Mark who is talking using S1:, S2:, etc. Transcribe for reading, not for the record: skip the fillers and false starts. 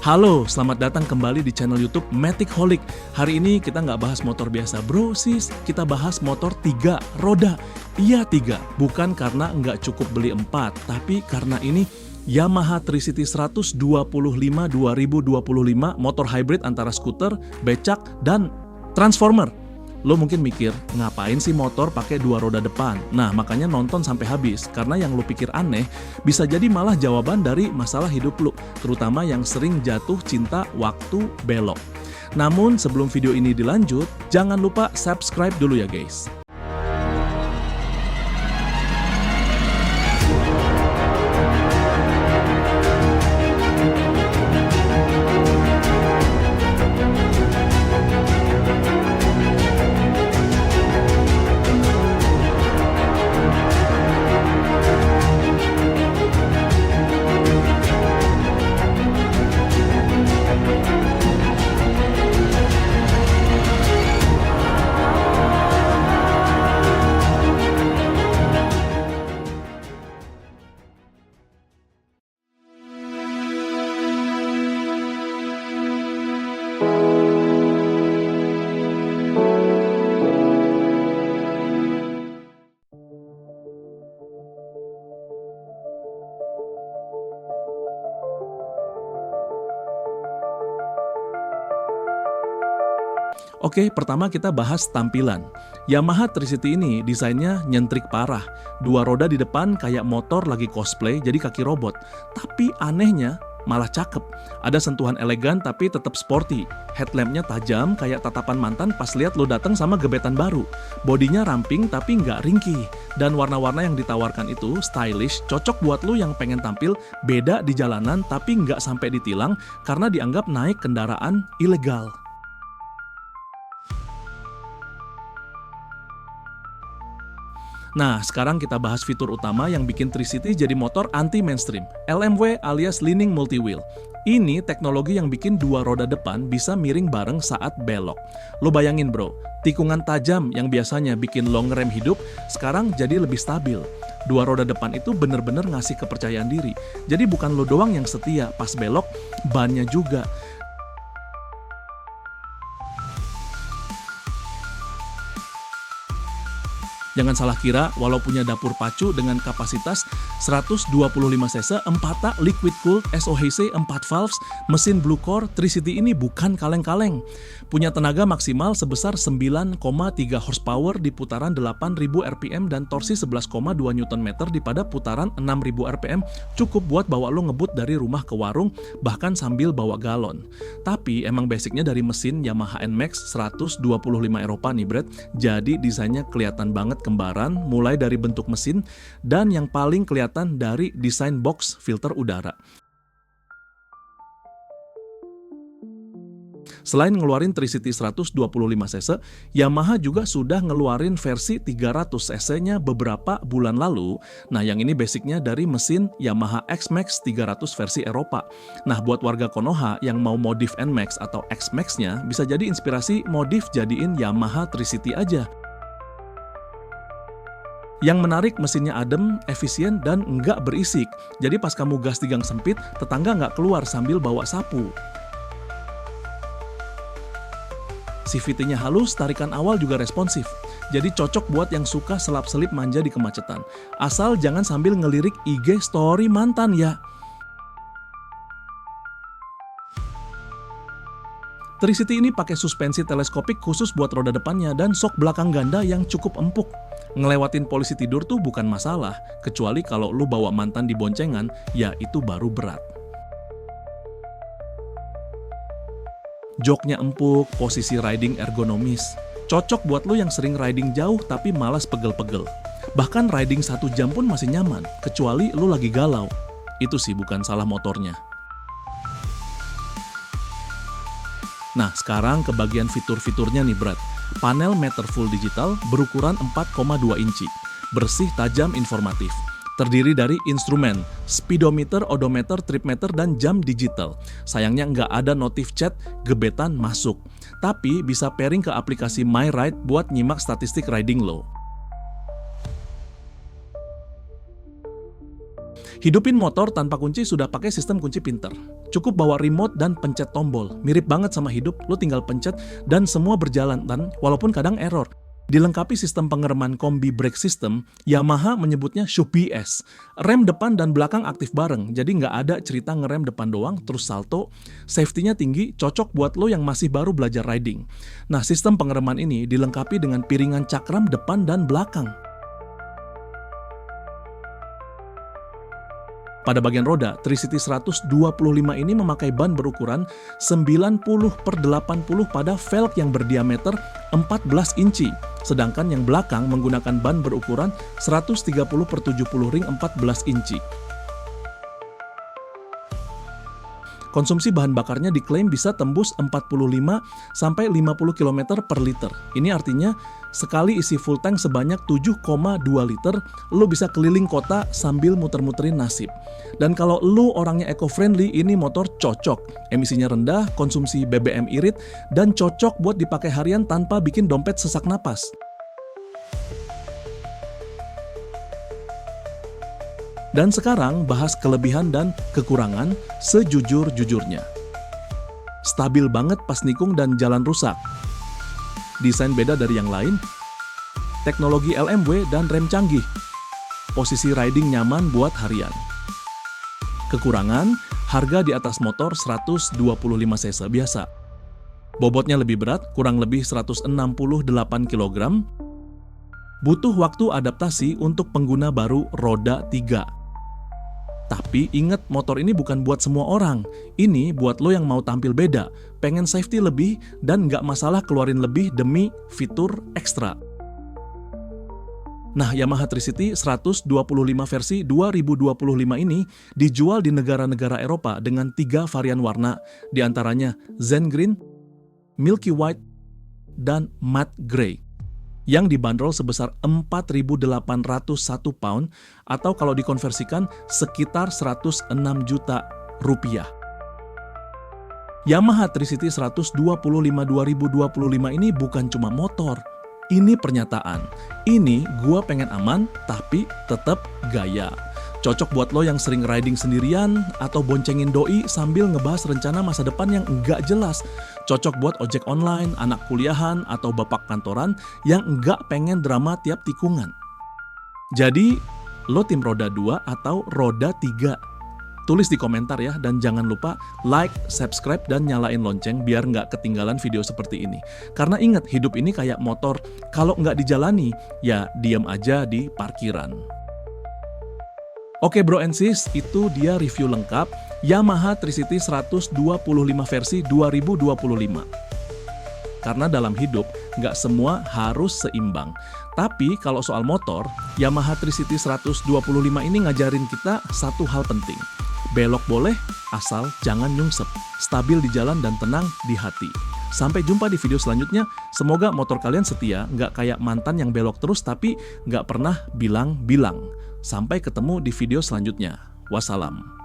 S1: Halo, selamat datang kembali di channel YouTube Matic Holic. Hari ini kita nggak bahas motor biasa bro sis, kita bahas motor 3 roda. Iya 3, bukan karena nggak cukup beli 4, tapi karena ini Yamaha Tricity 125 2025 motor hybrid antara skuter, becak, dan transformer. Lo mungkin mikir, ngapain sih motor pakai 2 roda depan? Nah, makanya nonton sampai habis, karena yang lo pikir aneh, bisa jadi malah jawaban dari masalah hidup lo, terutama yang sering jatuh cinta waktu belok. Namun, sebelum video ini dilanjut, jangan lupa subscribe dulu ya guys. Oke, pertama kita bahas tampilan. Yamaha Tricity ini desainnya nyentrik parah. 2 roda di depan kayak motor lagi cosplay jadi kaki robot. Tapi anehnya malah cakep. Ada sentuhan elegan tapi tetap sporty. Headlampnya tajam kayak tatapan mantan pas lihat lo datang sama gebetan baru. Bodinya ramping tapi nggak ringkih. Dan warna-warna yang ditawarkan itu stylish, cocok buat lo yang pengen tampil beda di jalanan tapi nggak sampai ditilang karena dianggap naik kendaraan ilegal. Nah, sekarang kita bahas fitur utama yang bikin Tricity jadi motor anti-mainstream, LMW alias Leaning Multi-Wheel. Ini teknologi yang bikin 2 roda depan bisa miring bareng saat belok. Lo bayangin bro, tikungan tajam yang biasanya bikin lo ngerem hidup, sekarang jadi lebih stabil. 2 roda depan itu bener-bener ngasih kepercayaan diri. Jadi bukan lo doang yang setia, pas belok, bannya juga. Jangan salah kira, walau punya dapur pacu dengan kapasitas 125 cc 4 tak liquid cooled SOHC 4 valves, mesin Blue Core, Tricity ini bukan kaleng-kaleng. Punya tenaga maksimal sebesar 9,3 horsepower di putaran 8.000 rpm dan torsi 11,2 Nm di pada putaran 6.000 rpm, cukup buat bawa lo ngebut dari rumah ke warung, bahkan sambil bawa galon. Tapi emang basicnya dari mesin Yamaha NMAX 125 Eropa nih Brad, jadi desainnya kelihatan banget kembaran, mulai dari bentuk mesin dan yang paling kelihatan dari desain box filter udara. Selain ngeluarin Tricity 125 cc, Yamaha juga sudah ngeluarin versi 300 cc-nya beberapa bulan lalu. Nah, yang ini basicnya dari mesin Yamaha X-Max 300 versi Eropa. Nah, buat warga Konoha yang mau modif NMAX atau X-Max-nya, bisa jadi inspirasi modif jadiin Yamaha Tricity aja. Yang menarik mesinnya adem, efisien, dan nggak berisik. Jadi pas kamu gas di gang sempit, tetangga nggak keluar sambil bawa sapu. CVT-nya halus, tarikan awal juga responsif. Jadi cocok buat yang suka selap-selip manja di kemacetan. Asal jangan sambil ngelirik IG story mantan ya. Tricity ini pakai suspensi teleskopik khusus buat roda depannya dan sok belakang ganda yang cukup empuk. Ngelewatin polisi tidur tuh bukan masalah, kecuali kalau lu bawa mantan di boncengan, ya itu baru berat. Joknya empuk, posisi riding ergonomis. Cocok buat lu yang sering riding jauh tapi malas pegel-pegel. Bahkan riding 1 jam pun masih nyaman, kecuali lu lagi galau. Itu sih bukan salah motornya. Nah, sekarang ke bagian fitur-fiturnya nih Brad. Panel meter full digital berukuran 4,2 inci. Bersih, tajam, informatif. Terdiri dari instrumen, speedometer, odometer, tripmeter, dan jam digital. Sayangnya nggak ada notif chat, gebetan masuk. Tapi bisa pairing ke aplikasi My Ride buat nyimak statistik riding lo. Hidupin motor tanpa kunci sudah pakai sistem kunci pinter. Cukup bawa remote dan pencet tombol. Mirip banget sama hidup, lu tinggal pencet dan semua berjalan, dan walaupun kadang error. Dilengkapi sistem pengereman kombi brake system, Yamaha menyebutnya SHOBS. Rem depan dan belakang aktif bareng, jadi nggak ada cerita ngerem depan doang terus salto. Safety-nya tinggi, cocok buat lo yang masih baru belajar riding. Nah, sistem pengereman ini dilengkapi dengan piringan cakram depan dan belakang. Pada bagian roda, Tricity 125 ini memakai ban berukuran 90/80 pada velg yang berdiameter 14 inci, sedangkan yang belakang menggunakan ban berukuran 130/70 ring 14 inci. Konsumsi bahan bakarnya diklaim bisa tembus 45-50 km per liter. Ini artinya sekali isi full tank sebanyak 7,2 liter, lo bisa keliling kota sambil muter-muterin nasib. Dan kalau lo orangnya eco-friendly, ini motor cocok. Emisinya rendah, konsumsi BBM irit, dan cocok buat dipakai harian tanpa bikin dompet sesak napas. Dan sekarang bahas kelebihan dan kekurangan sejujur-jujurnya. Stabil banget pas nikung dan jalan rusak. Desain beda dari yang lain. Teknologi LMW dan rem canggih. Posisi riding nyaman buat harian. Kekurangan, harga di atas motor 125 cc biasa. Bobotnya lebih berat, kurang lebih 168 kg. Butuh waktu adaptasi untuk pengguna baru roda 3. Tapi ingat, motor ini bukan buat semua orang. Ini buat lo yang mau tampil beda, pengen safety lebih, dan nggak masalah keluarin lebih demi fitur ekstra. Nah, Yamaha Tricity 125 versi 2025 ini dijual di negara-negara Eropa dengan 3 varian warna, diantaranya Zen Green, Milky White, dan Matte Grey, yang dibanderol sebesar 4.801 pound atau kalau dikonversikan sekitar 106 juta rupiah. Yamaha Tricity 125 2025 ini bukan cuma motor, ini pernyataan. Ini gua pengen aman tapi tetap gaya. Cocok buat lo yang sering riding sendirian atau boncengin doi sambil ngebahas rencana masa depan yang enggak jelas. Cocok buat ojek online, anak kuliahan, atau bapak kantoran yang enggak pengen drama tiap tikungan. Jadi, lo tim roda 2 atau roda 3? Tulis di komentar ya, dan jangan lupa like, subscribe, dan nyalain lonceng biar nggak ketinggalan video seperti ini. Karena ingat, hidup ini kayak motor, kalau nggak dijalani, ya diam aja di parkiran. Oke bro and sis, itu dia review lengkap Yamaha Tricity 125 versi 2025. Karena dalam hidup, nggak semua harus seimbang. Tapi kalau soal motor, Yamaha Tricity 125 ini ngajarin kita satu hal penting. Belok boleh, asal jangan nyungsep. Stabil di jalan dan tenang di hati. Sampai jumpa di video selanjutnya. Semoga motor kalian setia, nggak kayak mantan yang belok terus tapi nggak pernah bilang-bilang. Sampai ketemu di video selanjutnya. Wassalam.